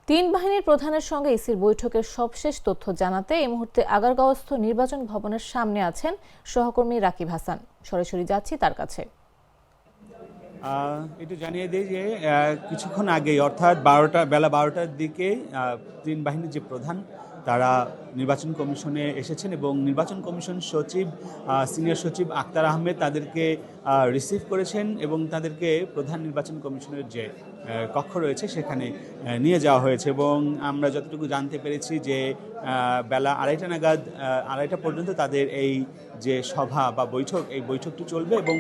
তিন বাহিনীর প্রধানের সঙ্গে ইসির বৈঠকের সবশেষ তথ্য জানাতে এই মুহূর্তে আগারগাঁওস্থ নির্বাচন ভবনের সামনে আছেন সহকর্মী রাকিব হাসান। সরাসরি যাচ্ছি তার কাছে। একটু জানিয়ে দিই যে কিছুক্ষণ আগেই অর্থাৎ বেলা 12টার দিকে তিন বাহিনীর যে প্রধান তারা নির্বাচন কমিশনে এসেছেন এবং নির্বাচন কমিশন সচিব সিনিয়র সচিব আক্তার আহমেদ তাদেরকে রিসিভ করেছেন এবং তাদেরকে প্রধান নির্বাচন কমিশনের যে কক্ষ রয়েছে সেখানে নিয়ে যাওয়া হয়েছে এবং আমরা যতটুকু জানতে পেরেছি যে বেলা আড়াইটা পর্যন্ত তাদের এই যে সভা বা বৈঠক এই বৈঠকটি চলবে এবং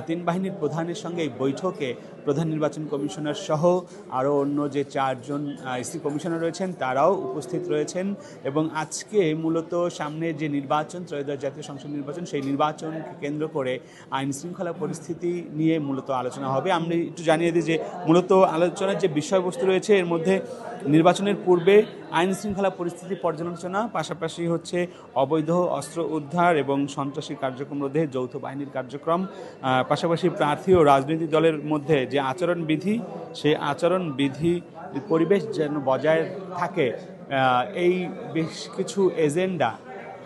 তিন বাহিনীর প্রধানের সঙ্গে এই বৈঠকে প্রধান নির্বাচন কমিশনার সহ আরও অন্য যে চারজন ইসি কমিশনার রয়েছেন তারাও উপস্থিত রয়েছেন এবং আজকে মূলত সামনে যে নির্বাচন ত্রয়োদশ জাতীয় সংসদ নির্বাচন সেই নির্বাচনকে কেন্দ্র করে আইন শৃঙ্খলা পরিস্থিতি নিয়ে মূলত আলোচনা হবে। আমরা একটু জানিয়ে দিই যে মূলত আলোচনার যে বিষয়বস্তু রয়েছে এর মধ্যে নির্বাচনের পূর্বে আইন শৃঙ্খলা পরিস্থিতি পর্যালোচনা, পাশাপাশি হচ্ছে অবৈধ অস্ত্র উদ্ধার এবং সন্ত্রাসী কার্যক্রম রোধে যৌথ বাহিনীর কার্যক্রম, পাশাপাশি প্রার্থী ও রাজনৈতিক দলের মধ্যে যে আচরণবিধি সেই আচরণবিধি পরিবেশ যেন বজায় থাকে, এই বেশ কিছু এজেন্ডা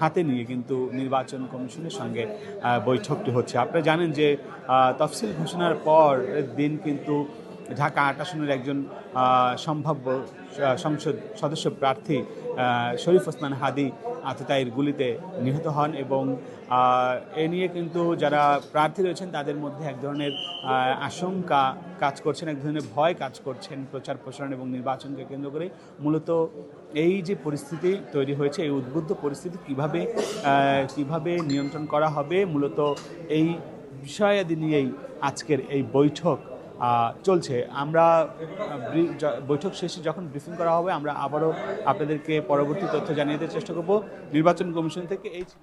হাতে নিয়ে কিন্তু নির্বাচন কমিশনের সঙ্গে বৈঠকটি হচ্ছে। আপনারা জানেন যে তফসিল ঘোষণার পর দিন কিন্তু ঢাকা ৮ আসনের একজন সম্ভাব্য সংসদ সদস্য প্রার্থী শরীফ ওসমান হাদি আততায়ীর গুলিতে নিহত হন এবং এ নিয়ে কিন্তু যারা প্রার্থী রয়েছেন তাদের মধ্যে এক ধরনের আশঙ্কা কাজ করছেন, এক ধরনের ভয় কাজ করছেন প্রচার প্রসারণ এবং নির্বাচনকে কেন্দ্র করে। মূলত এই যে পরিস্থিতি তৈরি হয়েছে এই উদ্বুদ্ধ পরিস্থিতি কিভাবে নিয়ন্ত্রণ করা হবে, মূলত এই বিষয়াদি নিয়েই আজকের এই বৈঠক চলছে। আমরা বৈঠক শেষে যখন ব্রিফিং করা হবে আমরা আবারও আপনাদেরকে পরবর্তী তথ্য জানিয়ে দেওয়ার চেষ্টা করব। নির্বাচন কমিশন থেকে এই ছিল।